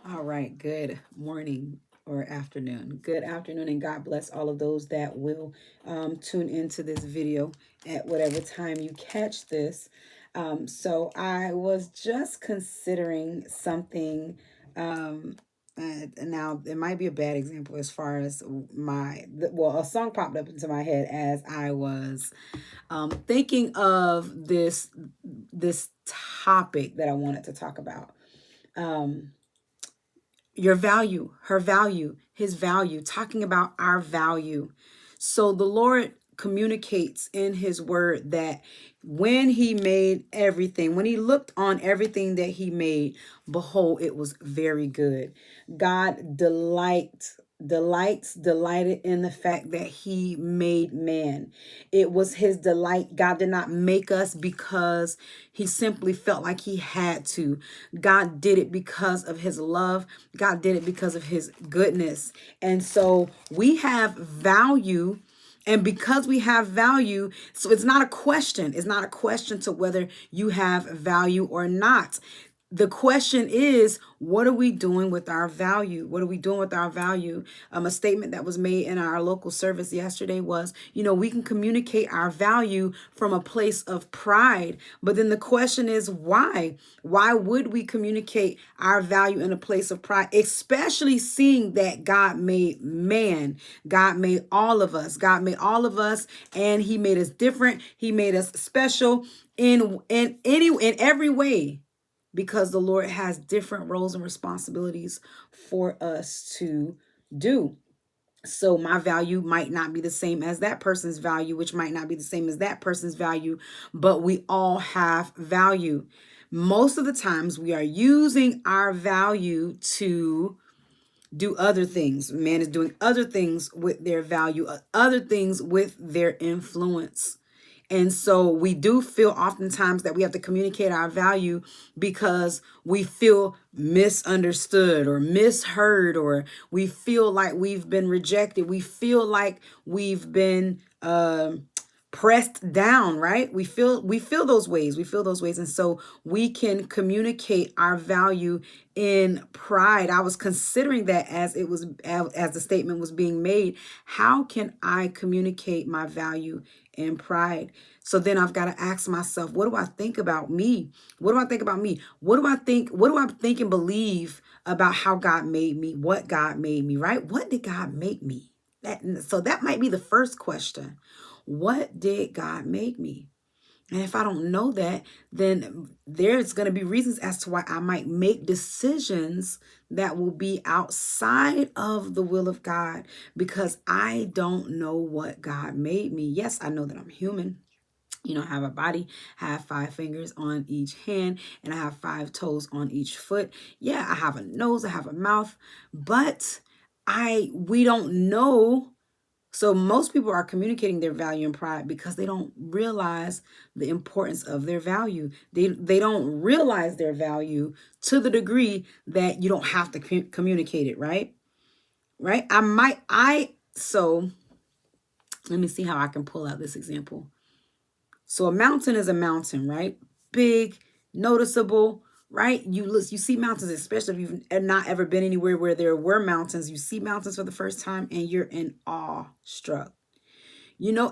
All right. Good morning or afternoon. Good afternoon, and God bless all of those that will tune into this video at whatever time you catch this. So I was just considering something. Now it might be a bad example as far as a song popped up into my head as I was thinking of this topic that I wanted to talk about. Um, your value, her value, his value, talking about our value. So the Lord communicates in his word that when he made everything, when he looked on everything that he made, behold, it was very good. God delighted in the fact that he made man. It was his delight. God did not make us because he simply felt like he had to. God did it because of his love. God did it because of his goodness. And so we have value. And because we have value, so it's not a question. It's not a question to whether you have value or not. The question is, what are we doing with our value? What are we doing with our value? A statement that was made in our local service yesterday was, we can communicate our value from a place of pride. But then the question is, why? Why would we communicate our value in a place of pride, especially seeing that God made man? God made all of us. God made all of us, and he made us different. He made us special in every way, because the Lord has different roles and responsibilities for us to do. So my value might not be the same as that person's value, which might not be the same as that person's value, but we all have value. Most of the times we are using our value to do other things. Man is doing other things with their value, other things with their influence. And so we do feel oftentimes that we have to communicate our value because we feel misunderstood or misheard, or we feel like we've been rejected. We feel like we've been pressed down, right? We feel those ways. We feel those ways. And so we can communicate our value in pride. I was considering that as the statement was being made. How can I communicate my value in pride? So then I've got to ask myself, what do I think about me? What do I think about me? What do I think and believe about how God made me? What God made me, right? What did God make me? So that might be the first question. What did God make me? And if I don't know that, then there's going to be reasons as to why I might make decisions that will be outside of the will of God, because I don't know what God made me. Yes, I know that I'm human. I have a body, I have 5 fingers on each hand, and I have 5 toes on each foot. Yeah, I have a nose, I have a mouth, but we don't know. So most people are communicating their value and pride because they don't realize the importance of their value. They don't realize their value to the degree that you don't have to communicate it, right? Right? So let me see how I can pull out this example. So a mountain is a mountain, right? Big, noticeable, right? You see mountains, especially if you've not ever been anywhere where there were mountains. You see mountains for the first time and you're in awe struck.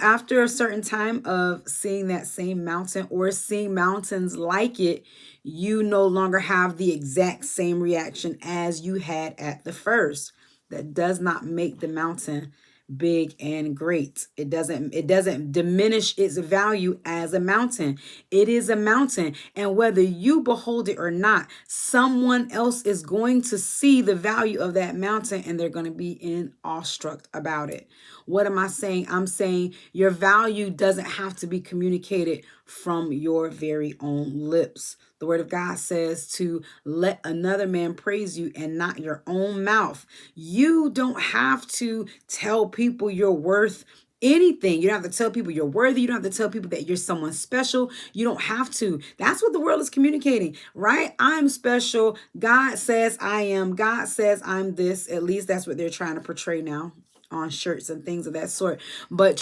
After a certain time of seeing that same mountain or seeing mountains like it, you no longer have the exact same reaction as you had at the first. That does not make the mountain big and great. It doesn't diminish its value as a mountain. It is a mountain, and whether you behold it or not, someone else is going to see the value of that mountain and they're going to be in awestruck about it. What am I saying? I'm saying your value doesn't have to be communicated from your very own lips. The word of God says to let another man praise you and not your own mouth. You don't have to tell people you're worth anything. You don't have to tell people you're worthy. You don't have to tell people that you're someone special. You don't have to. That's what the world is communicating, right? I'm special. God says I am. God says I'm this. At least that's what they're trying to portray now on shirts and things of that sort, but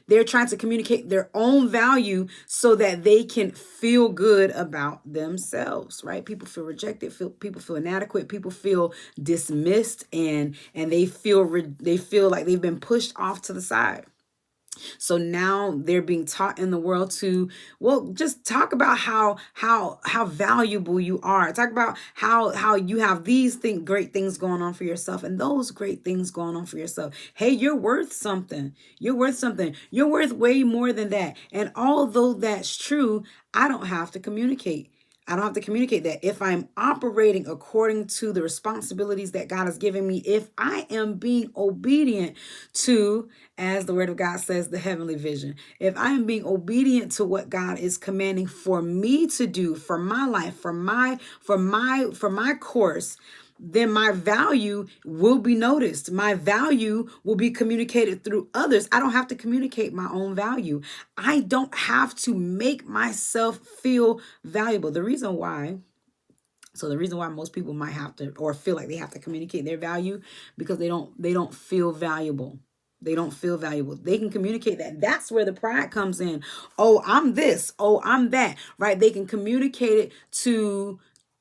they're trying to communicate their own value so that they can feel good about themselves, right? People feel rejected, people feel inadequate, people feel dismissed, and they feel like they've been pushed off to the side. So now they're being taught in the world to, well, just talk about how valuable you are. Talk about how you have great things going on for yourself, and those great things going on for yourself. Hey, you're worth something. You're worth something. You're worth way more than that. And although that's true, I don't have to communicate. I don't have to communicate that. If I'm operating according to the responsibilities that God has given me, if I am being obedient to, as the word of God says, the heavenly vision, if I am being obedient to what God is commanding for me to do, for my life, for my course, then my value will be noticed. My value will be communicated through others. I don't have to communicate my own value. I don't have to make myself feel valuable. The reason why most people might have to, or feel like they have to communicate their value, because they don't feel valuable. They don't feel valuable. They can communicate that. That's where the pride comes in. Oh, I'm this. Oh, I'm that. Right? They can communicate it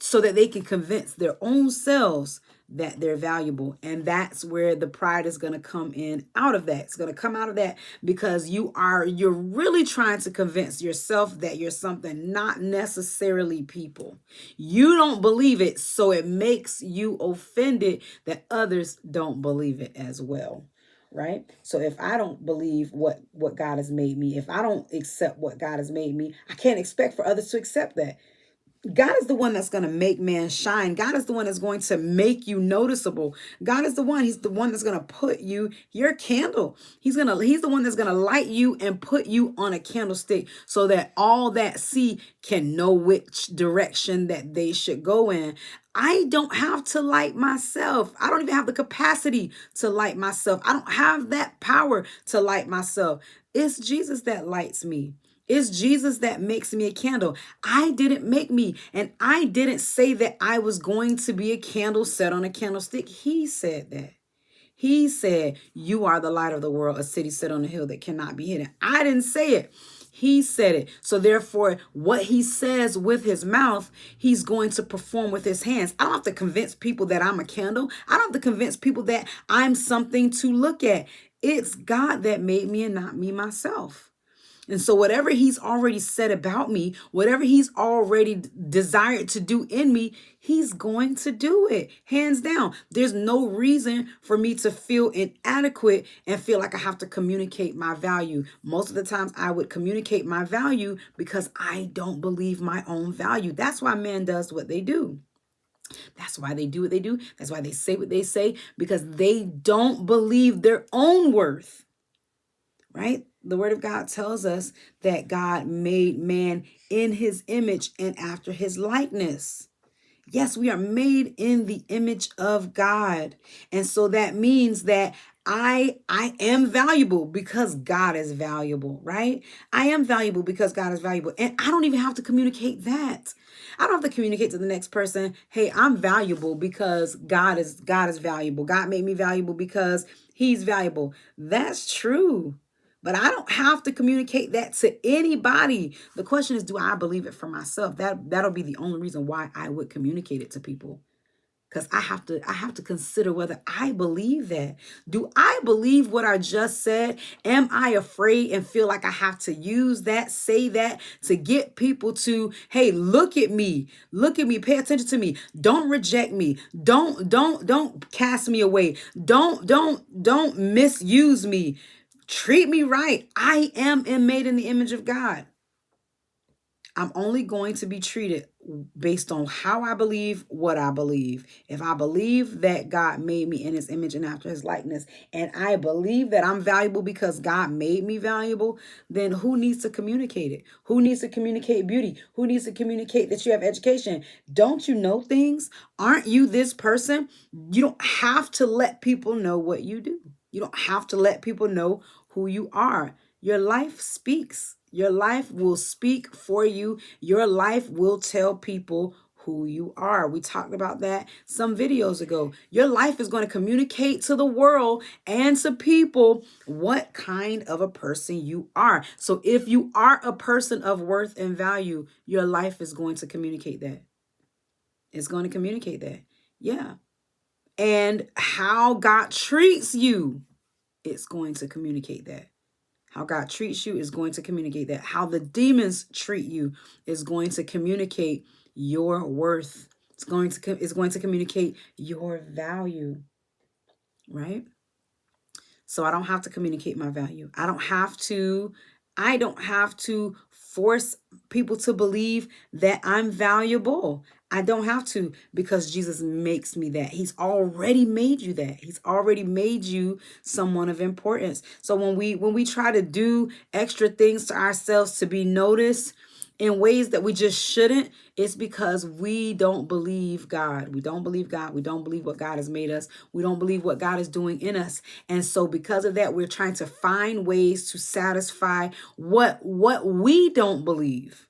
so that they can convince their own selves that they're valuable. And that's where the pride is going to come in out of that. It's going to come out of that because you're really trying to convince yourself that you're something, not necessarily people. You don't believe it, so it makes you offended that others don't believe it as well. Right? So if I don't believe what God has made me, if I don't accept what God has made me, I can't expect for others to accept that. God is the one that's going to make man shine. God is the one that's going to make you noticeable. God is he's the one that's going to put your candle. He's the one that's going to light you and put you on a candlestick so that all that see can know which direction that they should go in. I don't have to light myself. I don't even have the capacity to light myself. I don't have that power to light myself. It's Jesus that lights me. It's Jesus that makes me a candle. I didn't make me, and I didn't say that I was going to be a candle set on a candlestick. He said that. He said, "You are the light of the world, a city set on a hill that cannot be hidden." I didn't say it. He said it. So therefore, what he says with his mouth, he's going to perform with his hands. I don't have to convince people that I'm a candle. I don't have to convince people that I'm something to look at. It's God that made me and not me myself. And so whatever he's already said about me, whatever he's already desired to do in me, he's going to do it. Hands down. There's no reason for me to feel inadequate and feel like I have to communicate my value. Most of the times I would communicate my value because I don't believe my own value. That's why man does what they do. That's why they do what they do. That's why they say what they say, because they don't believe their own worth. Right? The word of God tells us that God made man in his image and after his likeness. Yes, we are made in the image of God. And so that means that I am valuable because God is valuable, right? I am valuable because God is valuable. And I don't even have to communicate that. I don't have to communicate to the next person, "Hey, I'm valuable because God is valuable. God made me valuable because he's valuable." That's true. But I don't have to communicate that to anybody. The question is, do I believe it for myself? That'll be the only reason why I would communicate it to people. Because I have to consider whether I believe that. Do I believe what I just said? Am I afraid and feel like I have to use that, say that to get people to, "Hey, look at me. Look at me. Pay attention to me. Don't reject me. Don't cast me away. Don't misuse me. Treat me right. I am made in the image of God." I'm only going to be treated based on how I believe what I believe. If I believe that God made me in his image and after his likeness, and I believe that I'm valuable because God made me valuable, then who needs to communicate it? Who needs to communicate beauty? Who needs to communicate that you have education? Don't you know things? Aren't you this person? You don't have to let people know what you do. You don't have to let people know who you are. Your life speaks. Your life will speak for you. Your life will tell people who you are. We talked about that some videos ago. Your life is going to communicate to the world and to people what kind of a person you are. So if you are a person of worth and value, your life is going to communicate that. It's going to communicate that. Yeah. And how God treats you, it's going to communicate that. How God treats you is going to communicate that. How the demons treat you is going to communicate your worth. It's going to communicate your value, right? So I don't have to communicate my value. I don't have to force people to believe that I'm valuable. I don't have to, because Jesus makes me that. He's already made you that. He's already made you someone of importance. So when we try to do extra things to ourselves to be noticed in ways that we just shouldn't, it's because we don't believe God. We don't believe God. We don't believe what God has made us. We don't believe what God is doing in us. And so because of that, we're trying to find ways to satisfy what we don't believe.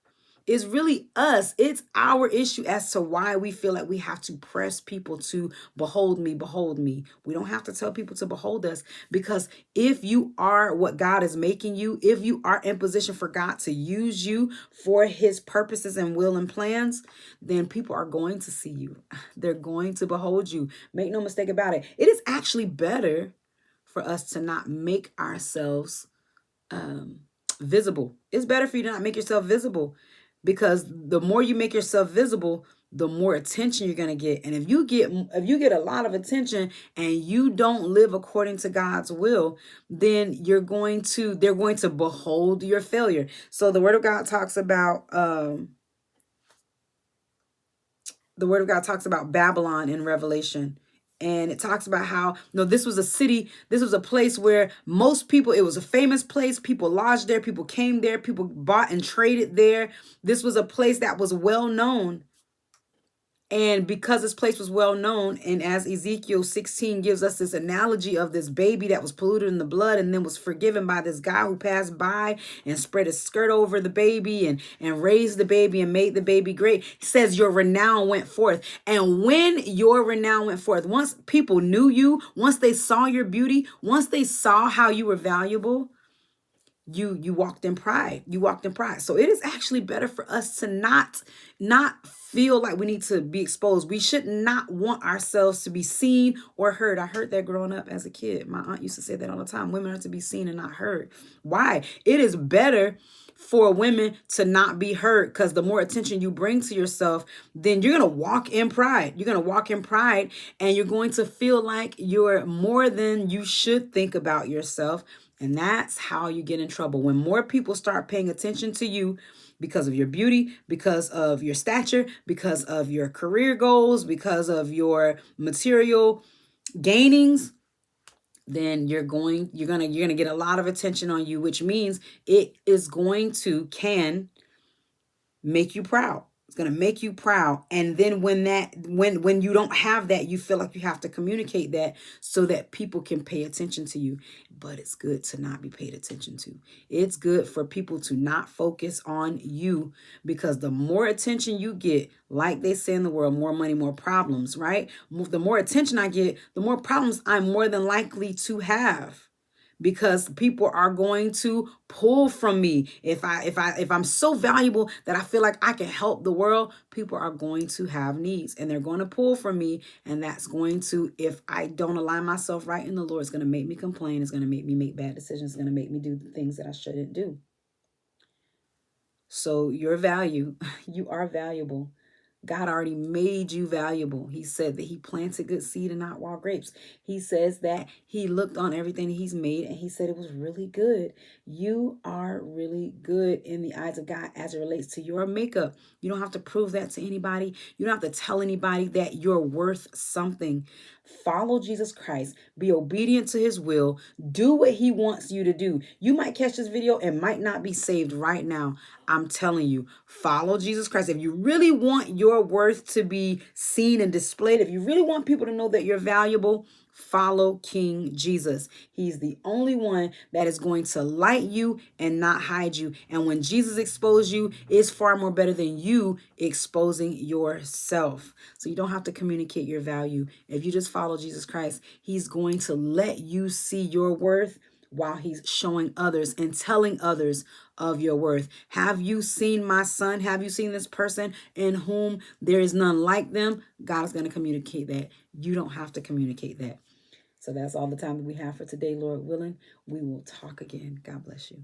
It's really us. It's our issue as to why we feel like we have to press people to behold me, behold me. We don't have to tell people to behold us, because if you are what God is making you, if you are in position for God to use you for his purposes and will and plans, then people are going to see you. They're going to behold you. Make no mistake about it. It is actually better for us to not make ourselves visible. It's better for you to not make yourself visible, because the more you make yourself visible, the more attention you're going to get. And if you get a lot of attention and you don't live according to God's will, then they're going to behold your failure. So the word of God talks about Babylon in Revelation. And it talks about how, this was a city, this was a place where most people, it was a famous place. People lodged there, people came there, people bought and traded there. This was a place that was well known. And because this place was well known, and as Ezekiel 16 gives us this analogy of this baby that was polluted in the blood and then was forgiven by this guy who passed by and spread his skirt over the baby and raised the baby and made the baby great, he says your renown went forth. And when your renown went forth, once people knew you, once they saw your beauty, once they saw how you were valuable, you walked in pride. You walked in pride. So it is actually better for us to not feel like we need to be exposed. We should not want ourselves to be seen or heard. I heard that growing up as a kid. My aunt used to say that all the time. Women are to be seen and not heard. Why? It is better for women to not be heard, because the more attention you bring to yourself, then you're going to walk in pride. You're going to walk in pride, and you're going to feel like you're more than you should think about yourself. And that's how you get in trouble. When more people start paying attention to you because of your beauty, because of your stature, because of your career goals, because of your material gainings, then you're gonna get a lot of attention on you, which means it is can make you proud. It's going to make you proud. And then when you don't have that, you feel like you have to communicate that so that people can pay attention to you. But it's good to not be paid attention to. It's good for people to not focus on you, because the more attention you get, like they say in the world, more money, more problems, right? The more attention I get, the more problems I'm more than likely to have, because people are going to pull from me. If I'm so valuable that I feel like I can help the world, people are going to have needs and they're going to pull from me. And that's going to, if I don't align myself right in the Lord, it's going to make me complain. It's going to make me make bad decisions. It's going to make me do the things that I shouldn't do. So your value, you are valuable. God already made you valuable. He said that he planted good seed and not wild grapes. He says that he looked on everything he's made and he said it was really good. You are really good in the eyes of God as it relates to your makeup. You don't have to prove that to anybody. You don't have to tell anybody that you're worth something. Follow Jesus Christ. Be obedient to his will. Do what he wants you to do. You might catch this video and might not be saved right now. I'm telling you, follow Jesus Christ. If you really want your worth to be seen and displayed, if you really want people to know that you're valuable, follow King Jesus. He's the only one that is going to light you and not hide you. And when Jesus exposed you, it's far more better than you exposing yourself. So you don't have to communicate your value. If you just follow Jesus Christ, he's going to let you see your worth while he's showing others and telling others of your worth. Have you seen my son? Have you seen this person in whom there is none like them? God is going to communicate that. You don't have to communicate that. So that's all the time that we have for today, Lord willing. We will talk again. God bless you.